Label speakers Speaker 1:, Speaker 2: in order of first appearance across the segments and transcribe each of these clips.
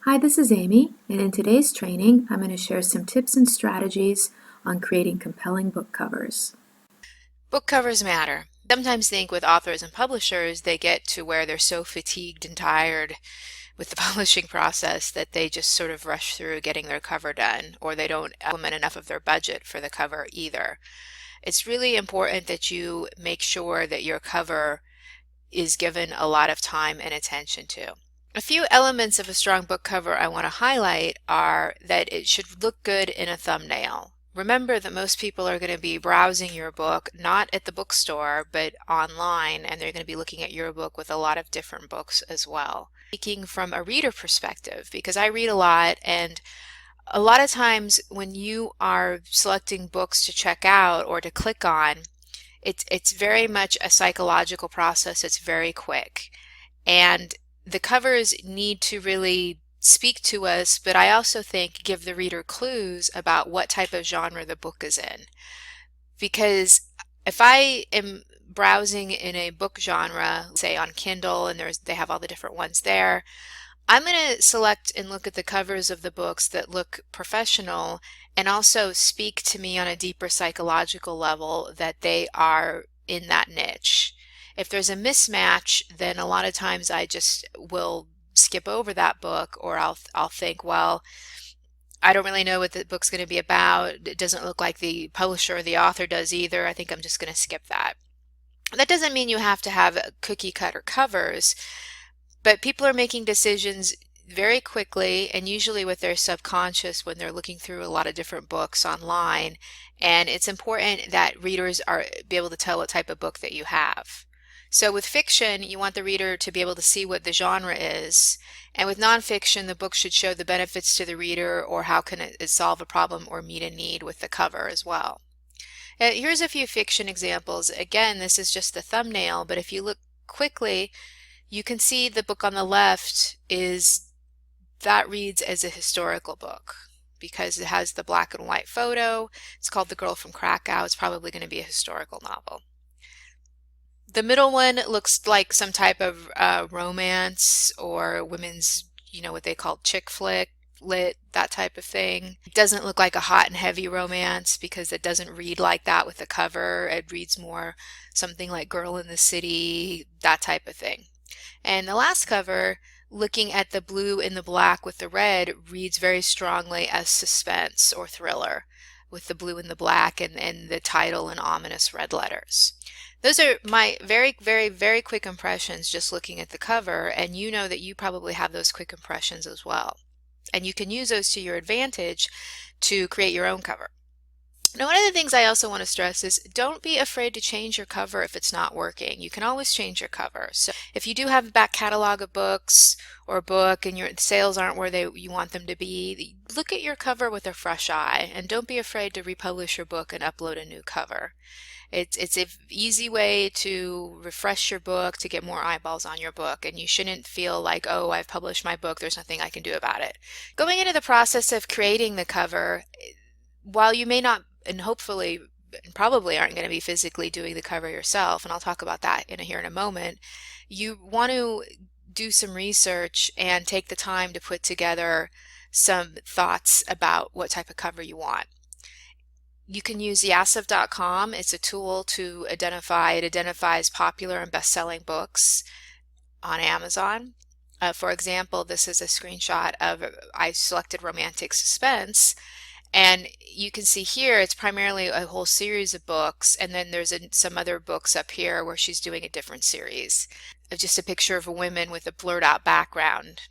Speaker 1: Hi, this is Amy, and in today's training, I'm going to share some tips and strategies on creating compelling book covers.
Speaker 2: Book covers matter. Sometimes think with authors and publishers, they get to where they're so fatigued and tired with the publishing process that they just sort of rush through getting their cover done, or they don't implement enough of their budget for the cover either. It's really important that you make sure that your cover is given a lot of time and attention to. A few elements of a strong book cover I want to highlight are that it should look good in a thumbnail. Remember that most people are going to be browsing your book, not at the bookstore, but online, and they're going to be looking at your book with a lot of different books as well. Speaking from a reader perspective, because I read a lot, and a lot of times when you are selecting books to check out or to click on, it's very much a psychological process. It's very quick. And the covers need to really speak to us, but I also think give the reader clues about what type of genre the book is in. Because if I am browsing in a book genre, say on Kindle, and they have all the different ones there, I'm going to select and look at the covers of the books that look professional and also speak to me on a deeper psychological level that they are in that niche. If there's a mismatch, then a lot of times I just will skip over that book, or I'll think, well, I don't really know what the book's going to be about. It doesn't look like the publisher or the author does either. I think I'm just going to skip that. That doesn't mean you have to have cookie cutter covers, but people are making decisions very quickly and usually with their subconscious when they're looking through a lot of different books online. And it's important that readers are be able to tell what type of book that you have. So with fiction, you want the reader to be able to see what the genre is. And with nonfiction, the book should show the benefits to the reader or how can it solve a problem or meet a need with the cover as well. Here's a few fiction examples. Again, this is just the thumbnail, but if you look quickly, you can see the book on the left that reads as a historical book because it has the black and white photo. It's called The Girl from Krakow. It's probably going to be a historical novel. The middle one looks like some type of romance or women's, what they call chick flick, lit, that type of thing. It doesn't look like a hot and heavy romance because it doesn't read like that with the cover. It reads more something like Girl in the City, that type of thing. And the last cover, looking at the blue and the black with the red, reads very strongly as suspense or thriller with the blue and the black and the title in ominous red letters. Those are my very, very, very quick impressions just looking at the cover, and you know that you probably have those quick impressions as well. And you can use those to your advantage to create your own cover. Now, one of the things I also want to stress is don't be afraid to change your cover if it's not working. You can always change your cover. So if you do have a back catalog of books or a book and your sales aren't where you want them to be, look at your cover with a fresh eye and don't be afraid to republish your book and upload a new cover. It's an easy way to refresh your book, to get more eyeballs on your book, and you shouldn't feel like, oh, I've published my book, there's nothing I can do about it. Going into the process of creating the cover, while you may not and hopefully and probably aren't going to be physically doing the cover yourself, and I'll talk about that here in a moment, you want to do some research and take the time to put together some thoughts about what type of cover you want. You can use yasov.com. It's a tool to identify, it identifies popular and best-selling books on Amazon. For example, this is a screenshot of, I selected romantic suspense, and you can see here it's primarily a whole series of books, and then there's some other books up here where she's doing a different series of just a picture of a woman with a blurred out background,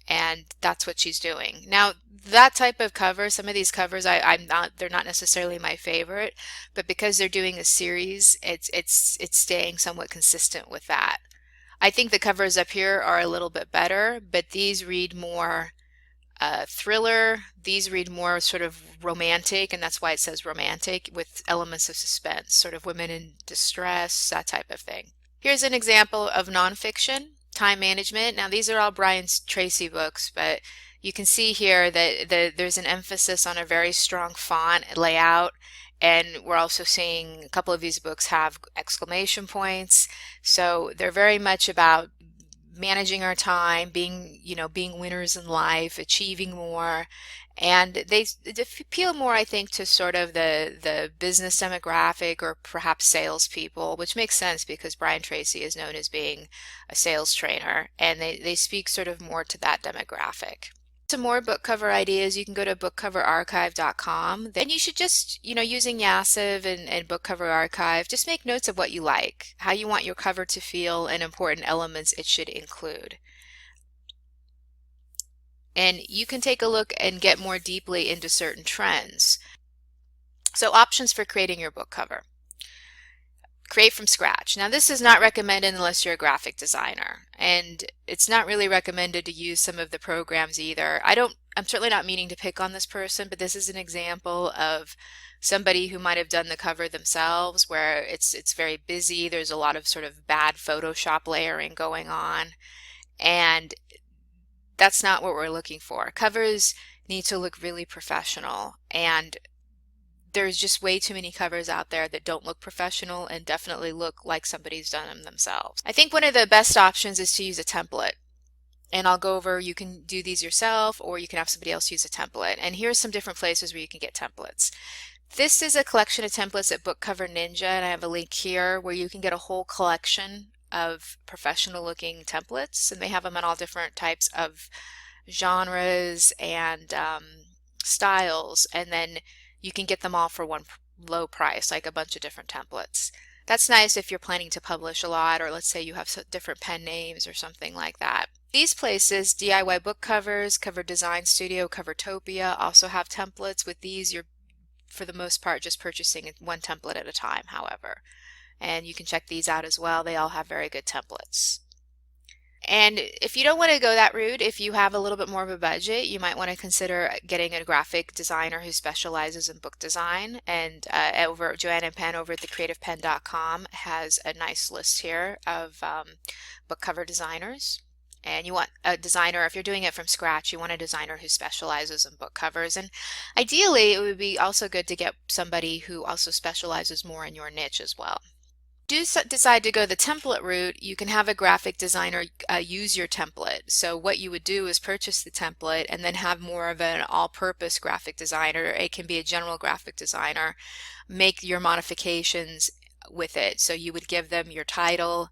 Speaker 2: and that's what she's doing. Now that type of cover, some of these covers they're not necessarily my favorite, but because they're doing a series, it's staying somewhat consistent with that. I think the covers up here are a little bit better, but these read more thriller. These read more sort of romantic, and that's why it says romantic, with elements of suspense, sort of women in distress, that type of thing. Here's an example of nonfiction, time management. Now these are all Brian Tracy books, but you can see here that there's an emphasis on a very strong font layout, and we're also seeing a couple of these books have exclamation points. So they're very much about managing our time, being winners in life, achieving more. And they appeal more, I think, to sort of the business demographic or perhaps salespeople, which makes sense because Brian Tracy is known as being a sales trainer, and they speak sort of more to that demographic. Some more book cover ideas, you can go to bookcoverarchive.com. And you should just, using Yassive and Book Cover Archive, just make notes of what you like, how you want your cover to feel, and important elements it should include. And you can take a look and get more deeply into certain trends. So options for creating your book cover. Create from scratch. Now this is not recommended unless you're a graphic designer, and it's not really recommended to use some of the programs either. I'm certainly not meaning to pick on this person, but this is an example of somebody who might have done the cover themselves where it's very busy. There's a lot of sort of bad Photoshop layering going on, and that's not what we're looking for. Covers need to look really professional, and there's just way too many covers out there that don't look professional and definitely look like somebody's done them themselves. I think one of the best options is to use a template. And I'll go over, you can do these yourself or you can have somebody else use a template. And here's some different places where you can get templates. This is a collection of templates at Book Cover Ninja, and I have a link here where you can get a whole collection of professional looking templates, and they have them in all different types of genres and styles, and then you can get them all for one low price, like a bunch of different templates. That's nice if you're planning to publish a lot, or let's say you have different pen names or something like that. These places, DIY Book Covers, Cover Design Studio, Covertopia, also have templates. With these, you're for the most part just purchasing one template at a time, however. And you can check these out as well. They all have very good templates. And if you don't want to go that route, if you have a little bit more of a budget, you might want to consider getting a graphic designer who specializes in book design. And Joanna Penn over at thecreativepenn.com has a nice list here of book cover designers. And you want a designer, if you're doing it from scratch, you want a designer who specializes in book covers. And ideally, it would be also good to get somebody who also specializes more in your niche as well. If you decide to go the template route, you can have a graphic designer use your template. So what you would do is purchase the template and then have more of an all-purpose graphic designer. It can be a general graphic designer. Make your modifications with it. So you would give them your title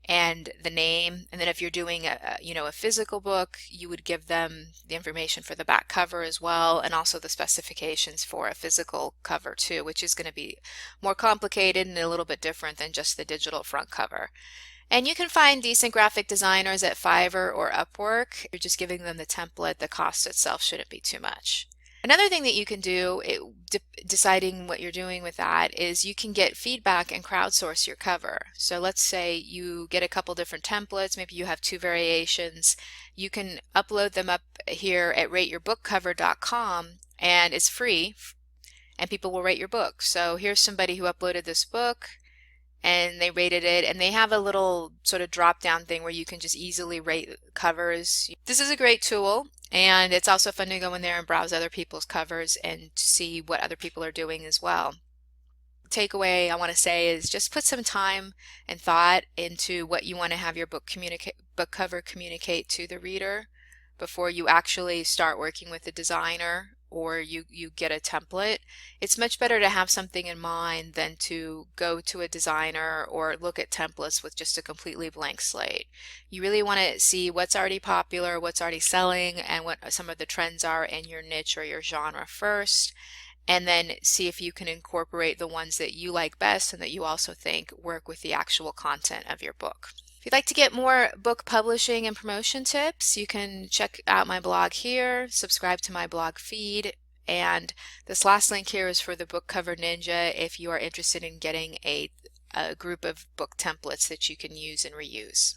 Speaker 2: and the name, and then if you're doing a physical book, you would give them the information for the back cover as well, and also the specifications for a physical cover too, which is going to be more complicated and a little bit different than just the digital front cover. And you can find decent graphic designers at Fiverr or Upwork. You're just giving them the template. The cost itself shouldn't be too much. Another thing that you can do, deciding what you're doing with that, is you can get feedback and crowdsource your cover. So let's say you get a couple different templates, maybe you have 2 variations. You can upload them up here at rateyourbookcover.com, and it's free, and people will rate your book. So here's somebody who uploaded this book, and they rated it, and they have a little sort of drop down thing where you can just easily rate covers. This is a great tool, and it's also fun to go in there and browse other people's covers and see what other people are doing as well. Takeaway I want to say is just put some time and thought into what you want to have your book cover communicate to the reader before you actually start working with a designer or you get a template. It's much better to have something in mind than to go to a designer or look at templates with just a completely blank slate. You really want to see what's already popular, what's already selling, and what some of the trends are in your niche or your genre first, and then see if you can incorporate the ones that you like best and that you also think work with the actual content of your book. If you'd like to get more book publishing and promotion tips, you can check out my blog here, subscribe to my blog feed, and this last link here is for the Book Cover Ninja if you are interested in getting a group of book templates that you can use and reuse.